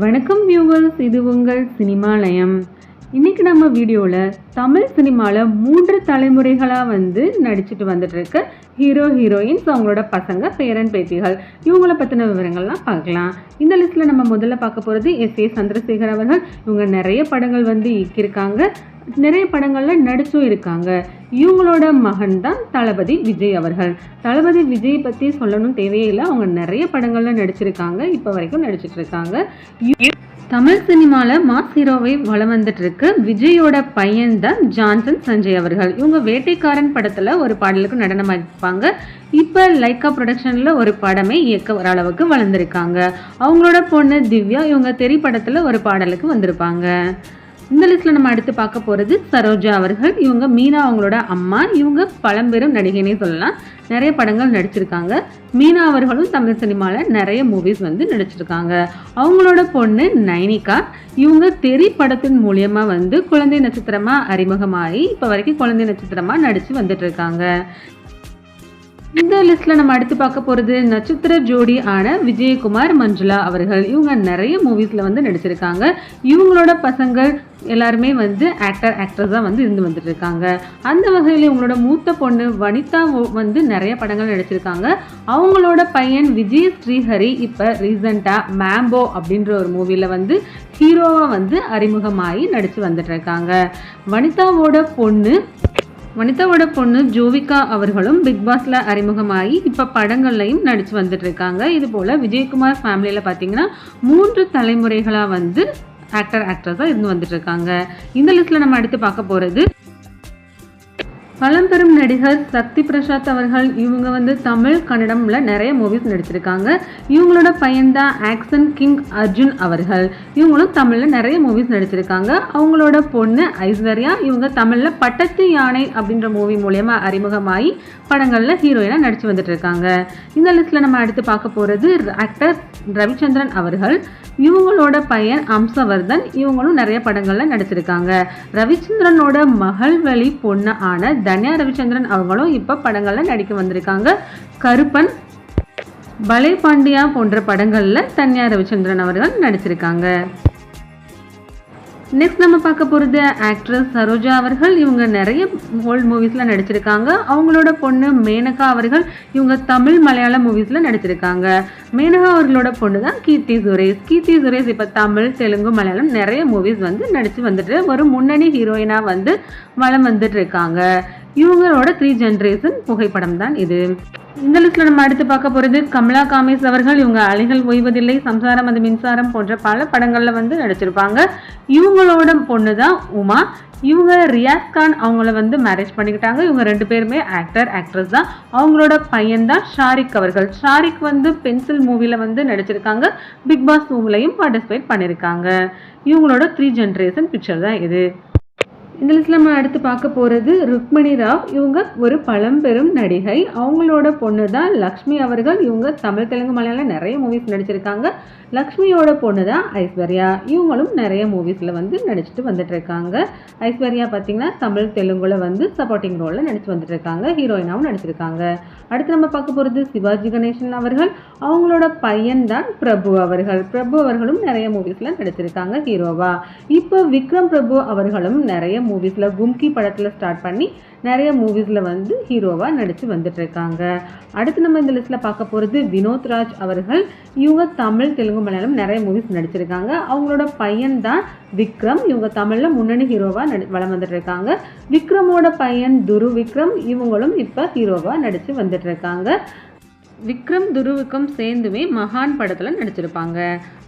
வணக்கம் வியூவர்ஸ், இது உங்கள் சினிமாலயம். இன்னைக்கு நம்ம வீடியோவில் தமிழ் சினிமாவில் 3 தலைமுறைகளாக நடிச்சுட்டு வந்துட்டு இருக்க ஹீரோ ஹீரோயின்ஸ், அவங்களோட பசங்க, பேரன் பேத்திகள், இவங்கள பற்றின விவரங்கள்லாம் பார்க்கலாம். இந்த லிஸ்ட்டில் நம்ம முதல்ல பார்க்க போகிறது எஸ்.ஏ. சந்திரசேகர் அவர்கள். இவங்க நிறைய படங்கள் இயக்கியிருக்காங்க, நிறைய படங்களில் நடிச்சும் இருக்காங்க. இவங்களோட மகன் தான் தளபதி விஜய் அவர்கள். தளபதி விஜய் பற்றி சொல்லணும் தேவையே இல்லை, அவங்க நிறைய படங்களில் நடிச்சிருக்காங்க, இப்போ வரைக்கும் நடிச்சிட்டு இருக்காங்க. தமிழ் சினிமாவில் மாஸ் ஹீரோவை வலம் வந்துட்டு இருக்கு விஜயோட பையன் தான் ஜான்சன் சஞ்சய் அவர்கள். இவங்க வேட்டைக்காரன் படத்தில் ஒரு பாடலுக்கு நடனமாயிருப்பாங்க. இப்போ லைக்கா ப்ரொடக்ஷனில் ஒரு படமே இயக்க வர அளவுக்கு வளர்ந்துருக்காங்க. அவங்களோட பொண்ணு திவ்யா, இவங்க தெரி படத்தில் ஒரு பாடலுக்கு வந்திருப்பாங்க. இந்த லிஸ்ட்டில் நம்ம அடுத்து பார்க்க போகிறது சரோஜா அவர்கள். இவங்க மீனா அவங்களோட அம்மா. இவங்க பழம்பெரும் நடிகைனே சொல்லலாம், நிறைய படங்கள் நடிச்சிருக்காங்க. மீனா அவர்களும் தமிழ் சினிமாவில் நிறைய மூவிஸ் நடிச்சிருக்காங்க. அவங்களோட பொண்ணு நைனிகா. இவங்க தெரி படத்தின் மூலியமாக குழந்தை நட்சத்திரமாக அறிமுகமாகி இப்போ வரைக்கும் குழந்தை நட்சத்திரமாக நடித்து வந்துட்டு இருக்காங்க. இந்த லிஸ்ட்ல நம்ம அடுத்து பார்க்க போறது நட்சத்திர ஜோடி ஆன விஜயகுமார் மஞ்சுளா அவர்கள். இவங்க நிறைய மூவிஸ்ல நடிச்சிருக்காங்க. இவங்களோட பசங்கள் எல்லாருமே ஆக்டர் ஆக்ட்ரஸா இருந்து வந்துட்டு இருக்காங்க. அந்த வகையில் இவங்களோட மூத்த பொண்ணு வனிதா நிறைய படங்கள் நடிச்சிருக்காங்க. அவங்களோட பையன் விஜய் ஸ்ரீஹரி இப்ப ரீசெண்டா மேம்போ அப்படின்ற ஒரு மூவில ஹீரோவா அறிமுகமாகி நடிச்சு வந்துட்டு இருக்காங்க. வனிதாவோட பொண்ணு ஜோவிகா அவர்களும் பிக் பாஸ்ல அறிமுகமாகி இப்போ படங்கள்லையும் நடிச்சு வந்துட்டு இருக்காங்க. இது போல விஜயகுமார் ஃபேமிலியில் பார்த்தீங்கன்னா 3 தலைமுறைகளாக ஆக்டர் ஆக்ட்ரஸாக இருந்து வந்துட்டு இருக்காங்க. இந்த லிஸ்ட்ல நம்ம அடுத்து பார்க்க போறது பழம்பெரும் நடிகர் சக்தி பிரசாத் அவர்கள். இவங்க தமிழ் கன்னடம்ல நிறைய மூவிஸ் நடிச்சிருக்காங்க. இவங்களோட பையன் தான் ஆக்ஷன் கிங் அர்ஜுன் அவர்கள். இவங்களும் தமிழ்ல நிறைய மூவிஸ் நடிச்சிருக்காங்க. அவங்களோட பொண்ணு ஐஸ்வர்யா, இவங்க தமிழ்ல பட்டத்து யானை அப்படின்ற மூவி மூலமா அறிமுகமாகி படங்கள்ல ஹீரோயினா நடிச்சு வந்துட்டு இருக்காங்க. இந்த லிஸ்ட்ல நம்ம அடுத்து பார்க்க போறது ஆக்டர் ரவிச்சந்திரன் அவர்கள். இவங்களோட பையன் அம்சவர்தன். இவங்களும் நிறைய படங்கள்ல நடிச்சிருக்காங்க. ரவிச்சந்திரனோட மகள் வழி பொண்ணு ஆன தன்யா ரவிச்சந்திரன் அவங்களும் இப்ப படங்கள்ல நடிக்க வந்திருக்காங்க. கருப்பன், பலே பாண்டியா போன்ற படங்கள்ல தன்யா ரவிச்சந்திரன் அவர்கள் நடிச்சிருக்காங்க. நெக்ஸ்ட் நம்ம பார்க்க போகிறது ஆக்ட்ரஸ் சரோஜா அவர்கள். இவங்க நிறைய ஓல்ட் மூவிஸில் நடிச்சிருக்காங்க. அவங்களோட பொண்ணு மேனகா அவர்கள். இவங்க தமிழ் மலையாள மூவிஸில் நடிச்சிருக்காங்க. மேனகா அவர்களோட பொண்ணு தான் கீர்த்தி சுரேஷ். கீர்த்தி சுரேஷ் இப்போ தமிழ், தெலுங்கு, மலையாளம் நிறைய மூவிஸ் நடித்து வந்துட்டு ஒரு முன்னணி ஹீரோயினாக வலம் வந்துட்டு இருக்காங்க. இவங்களோட 3 ஜென்ரேஷன் புகைப்படம் தான் இது. இந்த லிஸ்ட்ல நம்ம அடுத்து பார்க்க போறது கமலா காமேஷ் அவர்கள். இவங்க அலைகள் ஓய்வதில்லை, சம்சாரம் அது மின்சாரம் போன்ற பல படங்கள்ல நடிச்சிருப்பாங்க. இவங்களோட பொண்ணு தான் உமா. இவங்க ரியாஸ் கான் அவங்கள மேரேஜ் பண்ணிக்கிட்டாங்க. இவங்க 2 பேருமே ஆக்டர் ஆக்ட்ரஸ் தான். அவங்களோட பையன் தான் ஷாரிக் அவர்கள். ஷாரிக் பென்சில் மூவில நடிச்சிருக்காங்க. பிக் பாஸ் மூவிலையும் பார்ட்டிசிபேட் பண்ணியிருக்காங்க. இவங்களோட 3 ஜென்ரேஷன் பிக்சர் தான் இது. இந்த லிஸ்ட்ல நம்ம அடுத்து பார்க்க போகிறது ருக்மணி ராவ். இவங்க ஒரு பழம்பெரும் நடிகை. அவங்களோட பொண்ணு தான் லக்ஷ்மி அவர்கள். இவங்க தமிழ், தெலுங்கு, மலையாளம் நிறைய மூவிஸ் நடிச்சிருக்காங்க. லக்ஷ்மியோட பொண்ணு தான் ஐஸ்வர்யா. இவங்களும் நிறைய மூவிஸில் நடிச்சுட்டு வந்துட்டு இருக்காங்க. ஐஸ்வர்யா பார்த்தீங்கன்னா தமிழ், தெலுங்குல சப்போர்ட்டிங் ரோலில் நடிச்சு வந்துட்டு இருக்காங்க. ஹீரோயினாவும் நடிச்சிருக்காங்க. அடுத்து நம்ம பார்க்க போகிறது சிவாஜி கணேசன் அவர்கள். அவங்களோட பையன் தான் பிரபு அவர்கள். பிரபு அவர்களும் நிறைய மூவிஸில் நடிச்சிருக்காங்க ஹீரோவா. இப்போ விக்ரம் பிரபு அவர்களும் நிறைய மூவிஸில் கும்கி படத்தில் ஸ்டார்ட் பண்ணி நிறைய மூவிஸில் ஹீரோவாக நடித்து வந்துட்டு இருக்காங்க. அடுத்து நம்ம இந்த லிஸ்ட்டில் பார்க்க போகிறது வினோத் ராஜ் அவர்கள். இவங்க தமிழ், தெலுங்கு, மலையாளம் நிறைய மூவிஸ் நடிச்சிருக்காங்க. அவங்களோட பையன் தான் விக்ரம். இவங்க தமிழில் முன்னணி ஹீரோவாக வலம் வந்துட்டு இருக்காங்க. விக்ரமோட பையன் துரு விக்ரம். இவங்களும் இப்போ ஹீரோவாக நடித்து வந்துட்டு இருக்காங்க. விக்ரம் துருவுக்கும் சேர்ந்துமே மகான் படத்தில் நடிச்சிருப்பாங்க.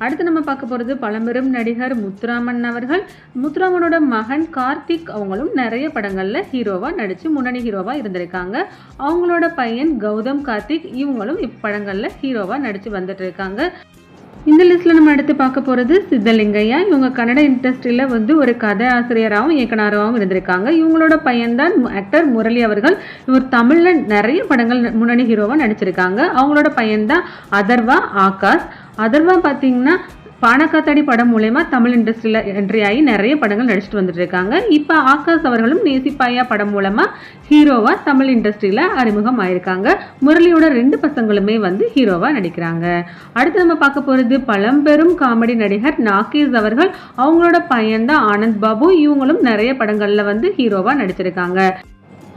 அடுத்து நம்ம பார்க்க போகிறது பழம்பெரும் நடிகர் முத்துராமன் அவர்கள். முத்துராமனோட மகன் கார்த்திக் அவங்களும் நிறைய படங்களில் ஹீரோவாக நடித்து முன்னணி ஹீரோவாக இருந்திருக்காங்க. அவங்களோட பையன் கௌதம் கார்த்திக். இவங்களும் இப்படங்களில் ஹீரோவாக நடித்து வந்துட்டு இருக்காங்க. இந்த லிஸ்ட்டில் நம்ம அடுத்து பார்க்க போகிறது சித்தலிங்கையா. இவங்க கன்னட இண்டஸ்ட்ரியில் ஒரு கதை ஆசிரியராகவும் இயக்குனராகவும் இருந்திருக்காங்க. இவங்களோட பையன் தான் ஆக்டர் முரளி அவர்கள். இவர் தமிழில் நிறைய படங்கள் முன்னணி ஹீரோவாக நடிச்சிருக்காங்க. அவங்களோட பையன் தான் அதர்வா ஆகாஷ். அதர்வா பார்த்தீங்கன்னா பானக்காத்தாடி படம் மூலயமா தமிழ் இண்டஸ்ட்ரியில் என்ட்ரி ஆகி நிறைய படங்கள் நடிச்சுட்டு வந்துட்டு இருக்காங்க. இப்போ ஆகாஷ் அவர்களும் நேசிப்பாயா படம் மூலமா ஹீரோவா தமிழ் இண்டஸ்ட்ரியில அறிமுகம் ஆயிருக்காங்க. முரளியோட 2 பசங்களுமே வந்து ஹீரோவா நடிக்கிறாங்க. அடுத்து நம்ம பார்க்க போறது பழம்பெரும் காமெடி நடிகர் நாகேஷ் அவர்கள். அவங்களோட பையன்தான் ஆனந்த் பாபு. இவங்களும் நிறைய படங்கள்ல வந்து ஹீரோவா நடிச்சிருக்காங்க.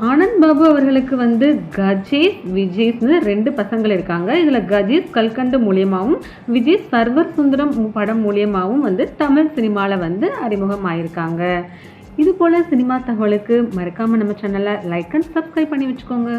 ஆனந்த் பாபு அவர்களுக்கு வந்து கஜேஷ் விஜேஷ்னு 2 பசங்கள் இருக்காங்க. இதில் கஜேஷ் கல்கண்டு மூலியமாகவும் விஜேஷ் சர்வர் சுந்தரம் படம் மூலியமாகவும் வந்து தமிழ் சினிமாவில் வந்து அறிமுகம் ஆயிருக்காங்க. இது போல் சினிமா தகவலுக்கு மறக்காமல் நம்ம சேனலை லைக் அண்ட் சப்ஸ்கிரைப் பண்ணி வச்சுக்கோங்க.